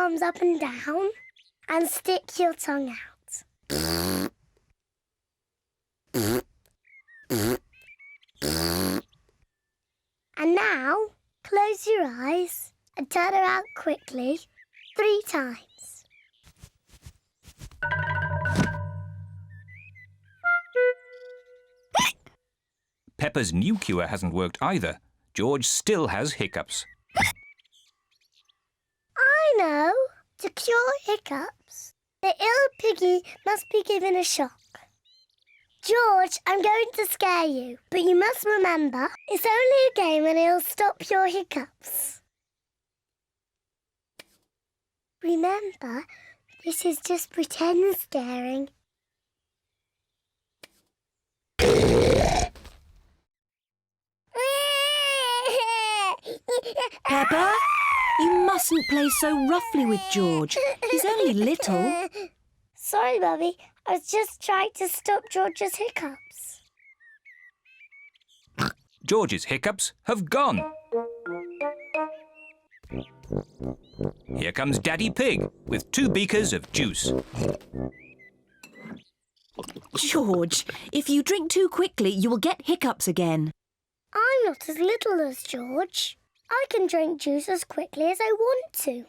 arms up and down and stick your tongue out. And now, close your eyes and turn around quickly 3 times. Peppa's new cure hasn't worked either. George still has hiccups. I know. To cure hiccups, the ill piggy must be given a shock. George, I'm going to scare you, but you must remember, it's only a game and it'll stop your hiccups. Remember, this is just pretend scaring. Peppa, you mustn't play so roughly with George. He's only little. Sorry, Mummy. I was just trying to stop George's hiccups. George's hiccups have gone. Here comes Daddy Pig with 2 beakers of juice. George, if you drink too quickly, you will get hiccups again. I'm not as little as George. I can drink juice as quickly as I want to.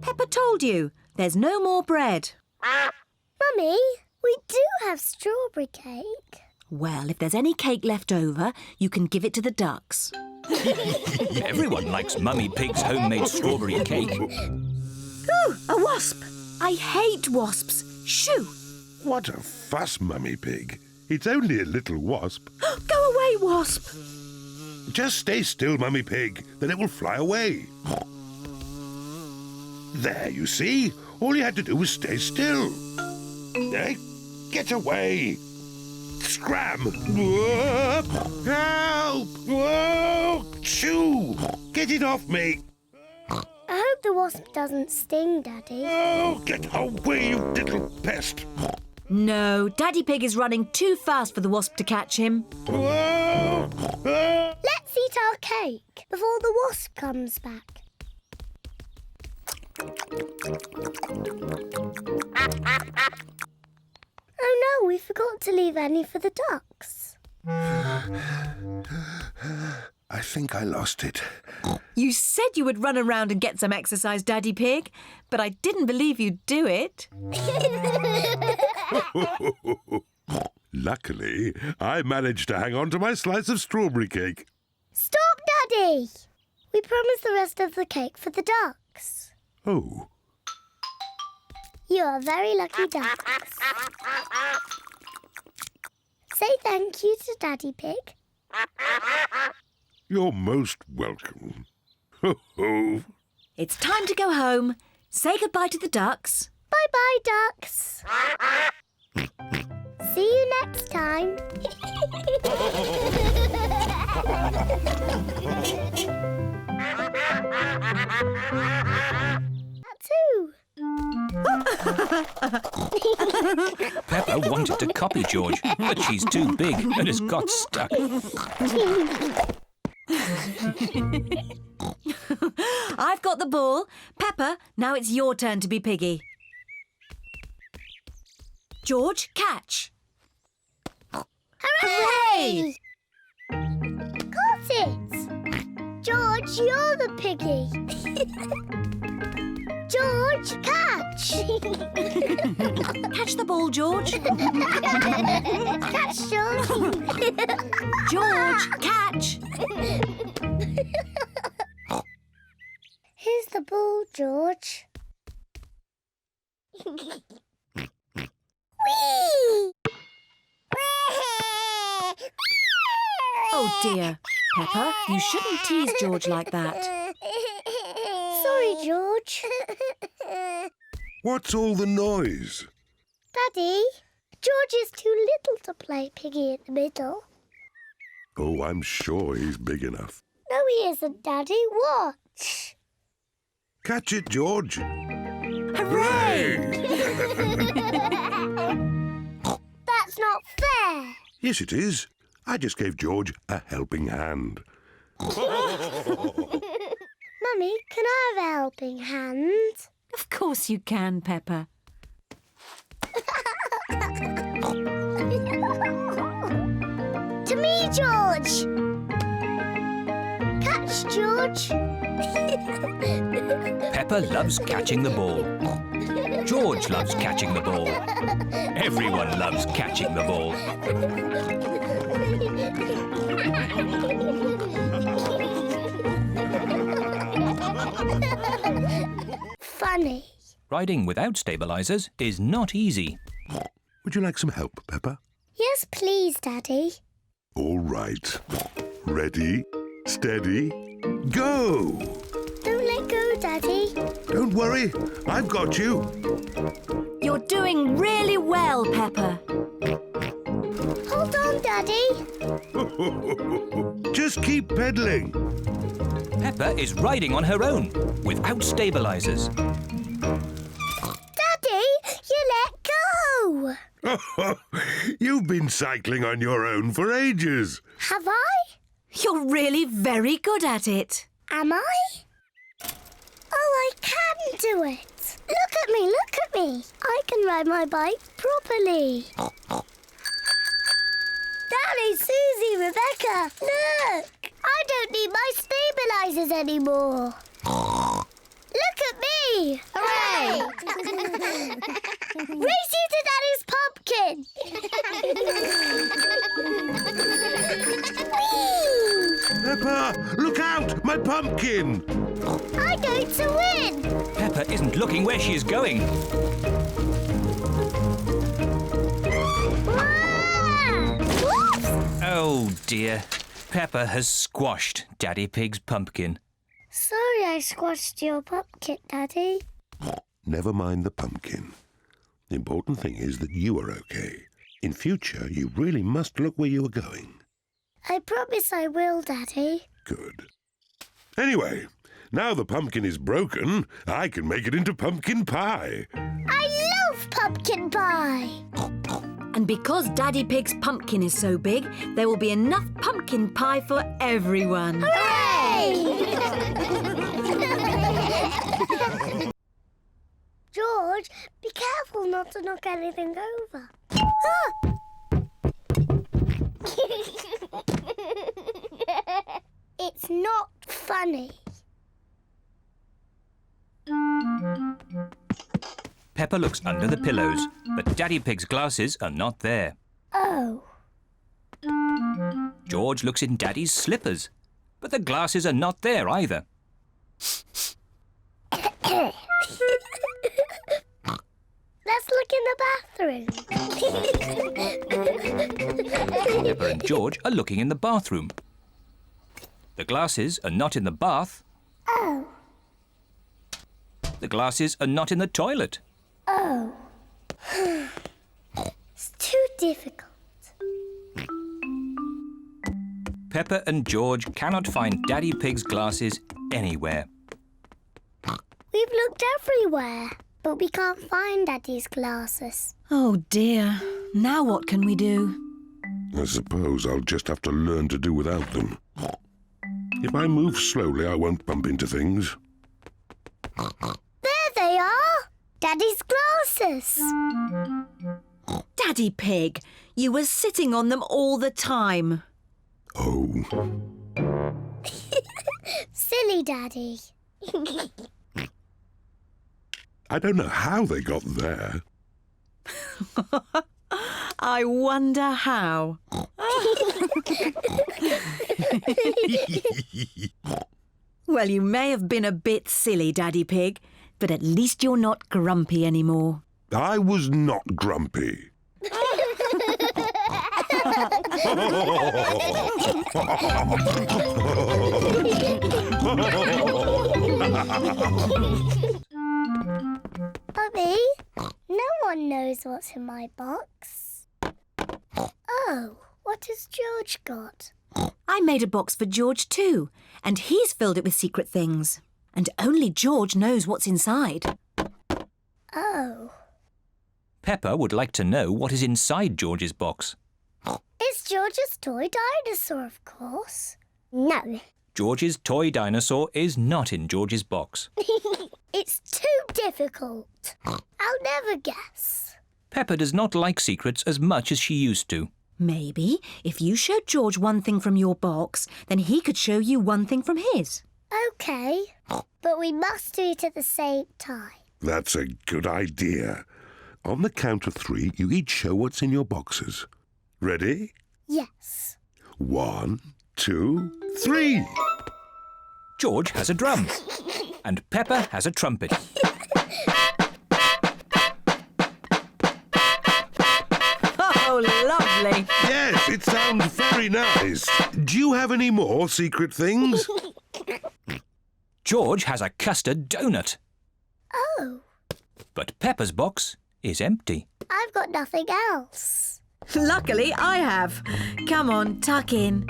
Peppa told you, there's no more bread. Mummy, we do have strawberry cake. Well, if there's any cake left over, you can give it to the ducks. Everyone likes Mummy Pig's homemade strawberry cake. Ooh, a wasp! I hate wasps. Shoo! What a fuss, Mummy Pig. It's only a little wasp. Go away, wasp! Just stay still, Mummy Pig, then it will fly away. There, you see? All you had to do was stay still. Get away! Scram! Help! Whoa! Shoo! Get it off me! I hope the wasp doesn't sting, Daddy. Oh, get away, you little pest! No, Daddy Pig is running too fast for the wasp to catch him. Whoa! Let's eat our cake before the wasp comes back. Oh no, we forgot to leave any for the ducks. I think I lost it. You said you would run around and get some exercise, Daddy Pig, but I didn't believe you'd do it. Luckily, I managed to hang on to my slice of strawberry cake. Stop, Daddy! We promised the rest of the cake for the ducks. Oh. You are very lucky ducks. Say thank you to Daddy Pig. You're most welcome. Ho ho. It's time to go home. Say goodbye to the ducks. Bye-bye, ducks. See you next time. Too. Peppa wanted to copy George, but she's too big and has got stuck. I've got the ball. Peppa, now it's your turn to be Piggy. George, catch. Hooray! Got it! George, you're the piggy. George, catch! Catch the ball, George. Catch, George. George, catch. Here's the ball, George. Whee! Oh, dear. Peppa, you shouldn't tease George like that. Sorry, George. What's all the noise? Daddy, George is too little to play Piggy in the middle. Oh, I'm sure he's big enough. No, he isn't, Daddy. Watch. Catch it, George. Hooray! That's not fair. Yes, it is. I just gave George a helping hand. Mummy, can I have a helping hand? Of course you can, Peppa. To me, George. Catch, George. Peppa loves catching the ball. George loves catching the ball. Everyone loves catching the ball. Funny. Riding without stabilisers is not easy. Would you like some help, Peppa? Yes, please, Daddy. All right. Ready, steady, go! Don't let go, Daddy. Don't worry, I've got you. You're doing really well, Peppa. Hold on, Daddy. Just keep pedaling. Peppa is riding on her own without stabilisers. Daddy, you let go. You've been cycling on your own for ages. Have I? You're really very good at it. Am I? Oh, I can do it. Look at me, look at me. I can ride my bike properly. Daddy, Susie, Rebecca, look. I don't need my stabilisers anymore. Look at me. Hooray. Race you to Daddy's pumpkin. Whee! Peppa, look out! My pumpkin! I'm going to win. Peppa isn't looking where she is going. Wow! Whoops! Oh dear. Peppa has squashed Daddy Pig's pumpkin. Sorry I squashed your pumpkin, Daddy. Never mind the pumpkin. The important thing is that you are okay. In future, you really must look where you are going. I promise I will, Daddy. Good. Anyway, now the pumpkin is broken, I can make it into pumpkin pie. I love pumpkin pie. And because Daddy Pig's pumpkin is so big, there will be enough pumpkin pie for everyone. Hooray! George, be careful not to knock anything over. Ah! It's not funny. Peppa looks under the pillows, but Daddy Pig's glasses are not there. Oh. George looks in Daddy's slippers, but the glasses are not there either. Let's look in the bathroom. Peppa and George are looking in the bathroom. The glasses are not in the bath. Oh. The glasses are not in the toilet. Oh. It's too difficult. Peppa and George cannot find Daddy Pig's glasses anywhere. We've looked everywhere, but we can't find Daddy's glasses. Oh dear. Now what can we do? I suppose I'll just have to learn to do without them. If I move slowly, I won't bump into things. There they are! Daddy's glasses. Daddy Pig, you were sitting on them all the time. Oh. Silly Daddy. I don't know how they got there. I wonder how. Well, you may have been a bit silly, Daddy Pig, but at least you're not grumpy anymore. I was not grumpy. Mummy, knows what's in my box. Oh, what has George got? I made a box for George too, and he's filled it with secret things. And only George knows what's inside. Oh. Peppa would like to know what is inside George's box. It's George's toy dinosaur, of course. No. George's toy dinosaur is not in George's box. It's too difficult. I'll never guess. Peppa does not like secrets as much as she used to. Maybe if you showed George one thing from your box, then he could show you one thing from his. OK, but we must do it at the same time. That's a good idea. On the count of 3, you each show what's in your boxes. Ready? Yes. 1, 2, 3. George has a drum and Peppa has a trumpet. Oh, lovely. Yes, it sounds very nice. Do you have any more secret things? George has a custard donut, Oh, but Peppa's box is empty. I've got nothing else. Luckily, I have. Come on, tuck in.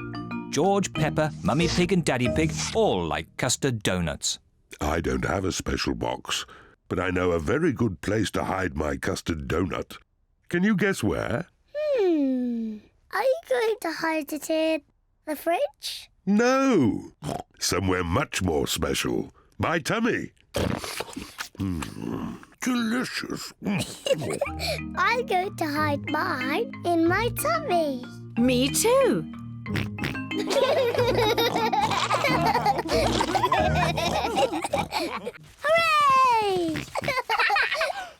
George, Peppa, Mummy Pig and Daddy Pig all like custard donuts. I don't have a special box, but I know a very good place to hide my custard donut. Can you guess where? Are you going to hide it in the fridge? No, somewhere much more special. My tummy. Delicious. I'm going to hide mine in my tummy. Me too.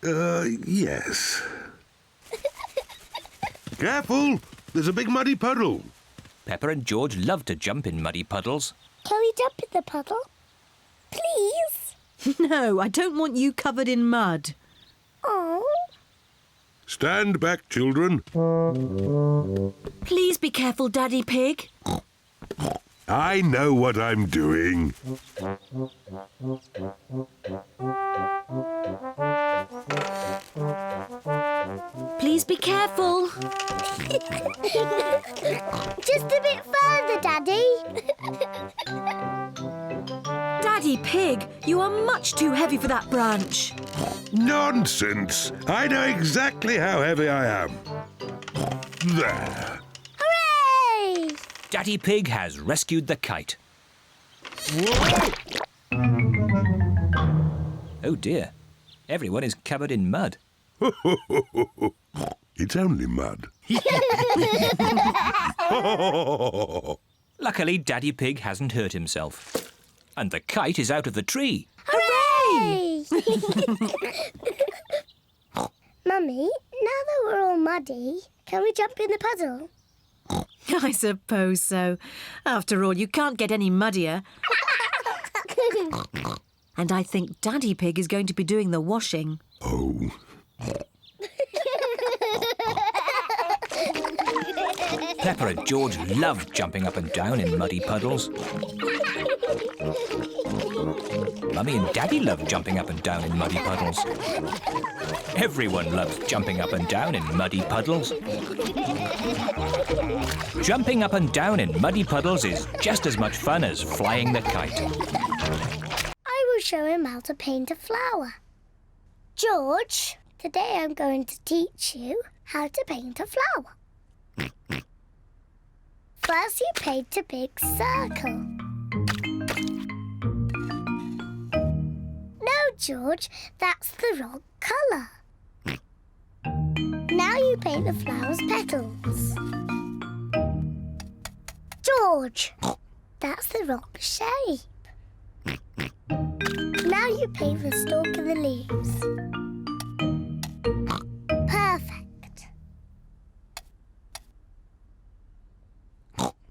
Hooray! Yes. Careful! There's a big muddy puddle. Peppa and George love to jump in muddy puddles. Can we jump in the puddle? Please? No, I don't want you covered in mud. Oh. Stand back, children. Please be careful, Daddy Pig. I know what I'm doing. Please be careful. Just a bit further, Daddy. Daddy Pig, you are much too heavy for that branch. Nonsense! I know exactly how heavy I am. There. Hooray! Daddy Pig has rescued the kite. Oh dear, everyone is covered in mud. It's only mud. Luckily, Daddy Pig hasn't hurt himself. And the kite is out of the tree. Hooray! Mummy, now that we're all muddy, can we jump in the puddle? I suppose so. After all, you can't get any muddier. And I think Daddy Pig is going to be doing the washing. Oh. Peppa and George love jumping up and down in muddy puddles. Mummy and Daddy love jumping up and down in muddy puddles. Everyone loves jumping up and down in muddy puddles. Jumping up and down in muddy puddles is just as much fun as flying the kite. I will show him how to paint a flower. George, today I'm going to teach you how to paint a flower. First you paint a big circle. No, George, that's the wrong colour. Now you paint the flower's petals. George, that's the wrong shape. Now you paint the stalk and the leaves. Perfect.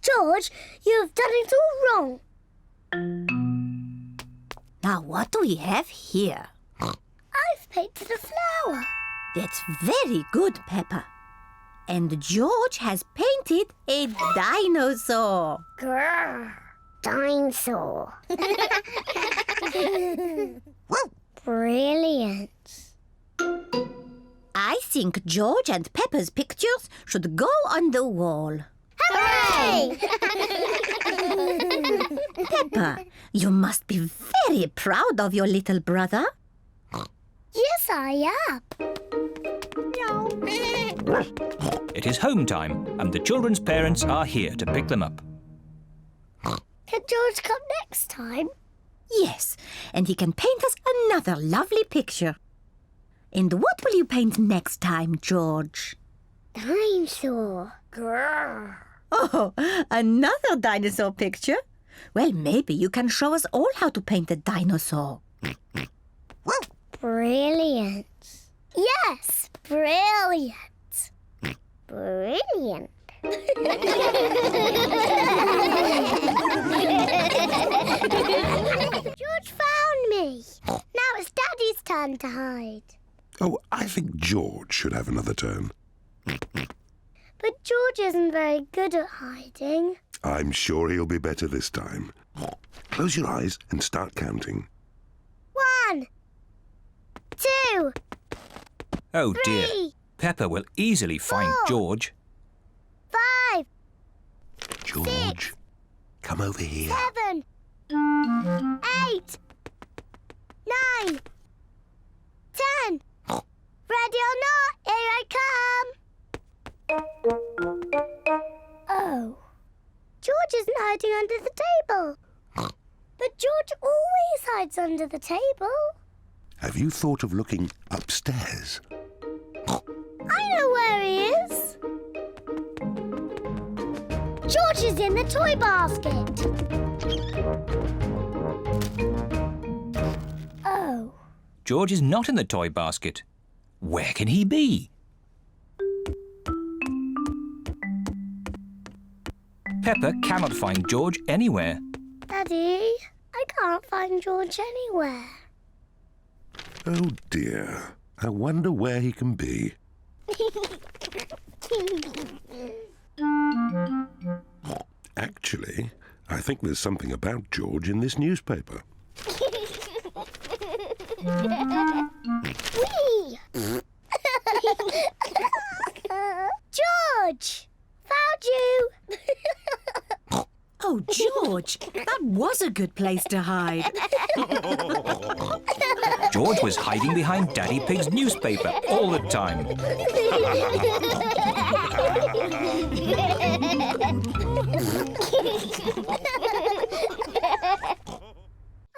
George, you have done it all wrong. Now what do we have here? I've painted a flower. That's very good, Peppa. And George has painted a dinosaur. Grrr, dinosaur. Brilliant. I think George and Peppa's pictures should go on the wall. Hooray! Peppa, you must be very proud of your little brother. Yes, I am. It is home time, and the children's parents are here to pick them up. Can George come next time? Yes, and he can paint us another lovely picture. And what will you paint next time, George? Dinosaur. Grrr. Oh, another dinosaur picture? Well, maybe you can show us all how to paint a dinosaur. Brilliant. Yes, brilliant. Brilliant. George found me. Now it's Daddy's turn to hide. Oh, I think George should have another turn. But George isn't very good at hiding. I'm sure he'll be better this time. Close your eyes and start counting. 1, 2, Oh dear, 3, Peppa will easily find 4. George. 5, George, come over here. 7, 8, 9, 10. Ready or not, here I come. Oh. George isn't hiding under the table. But George always hides under the table. Have you thought of looking upstairs? I know where he is. George is in the toy basket. Oh. George is not in the toy basket. Where can he be? Peppa cannot find George anywhere. Daddy, I can't find George anywhere. Oh dear, I wonder where he can be. Actually, I think there's something about George in this newspaper. Whee! George! Found you! Oh, George, that was a good place to hide. George was hiding behind Daddy Pig's newspaper all the time. I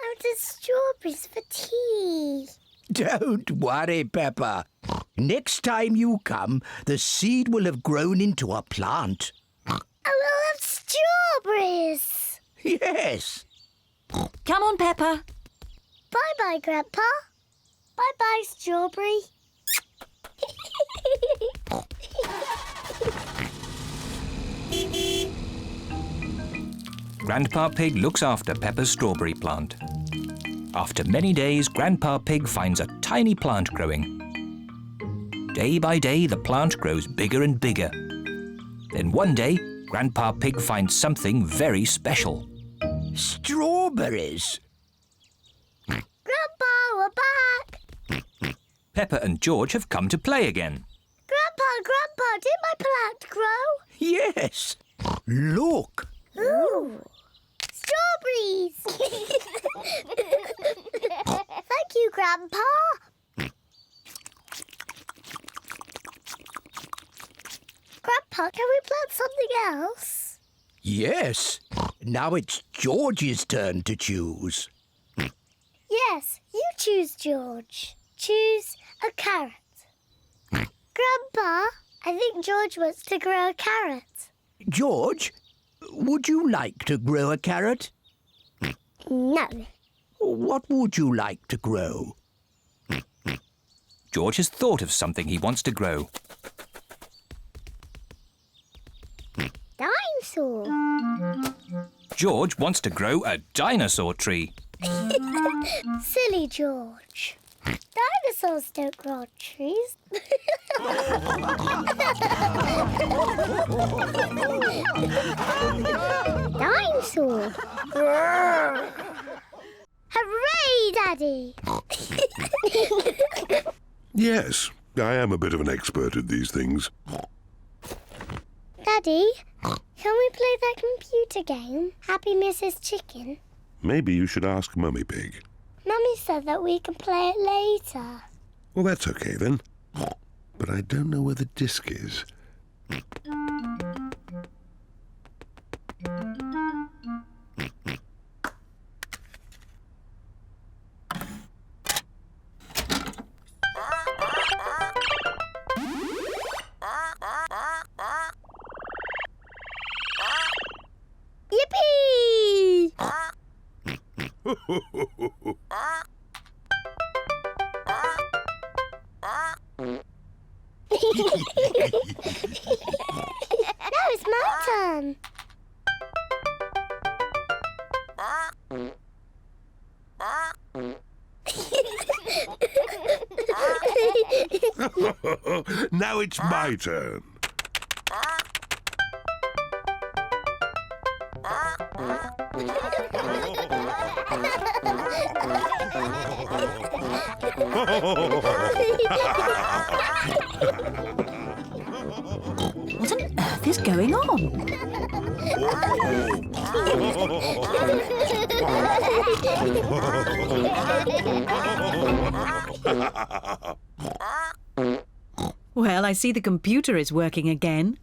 wanted strawberries for tea. Don't worry, Peppa. Next time you come, the seed will have grown into a plant. I will have strawberries. Yes. Come on, Peppa. Bye-bye, Grandpa. Bye-bye, strawberry. Grandpa Pig looks after Peppa's strawberry plant. After many days, Grandpa Pig finds a tiny plant growing. Day by day, the plant grows bigger and bigger. Then one day, Grandpa Pig finds something very special. Strawberries. Grandpa, we're back. Peppa and George have come to play again. Grandpa, did my plant grow? Yes. Look. Ooh, strawberries. Thank you, Grandpa. Grandpa, can we plant something else? Yes. Now it's George's turn to choose. Yes, you choose, George. Choose a carrot. Grandpa, I think George wants to grow a carrot. George, would you like to grow a carrot? No. What would you like to grow? George has thought of something he wants to grow. Dinosaur. George wants to grow a dinosaur tree. Silly George. Dinosaurs don't grow on trees. Dinosaur. Hooray, Daddy! Yes, I am a bit of an expert at these things. Daddy, can we play that computer game, Happy Mrs. Chicken? Maybe you should ask Mummy Pig. Mummy said that we can play it later. Well, that's okay then. But I don't know where the disc is. Yippee! Now it's my turn. Now it's my turn. What on earth is going on? Well, I see the computer is working again.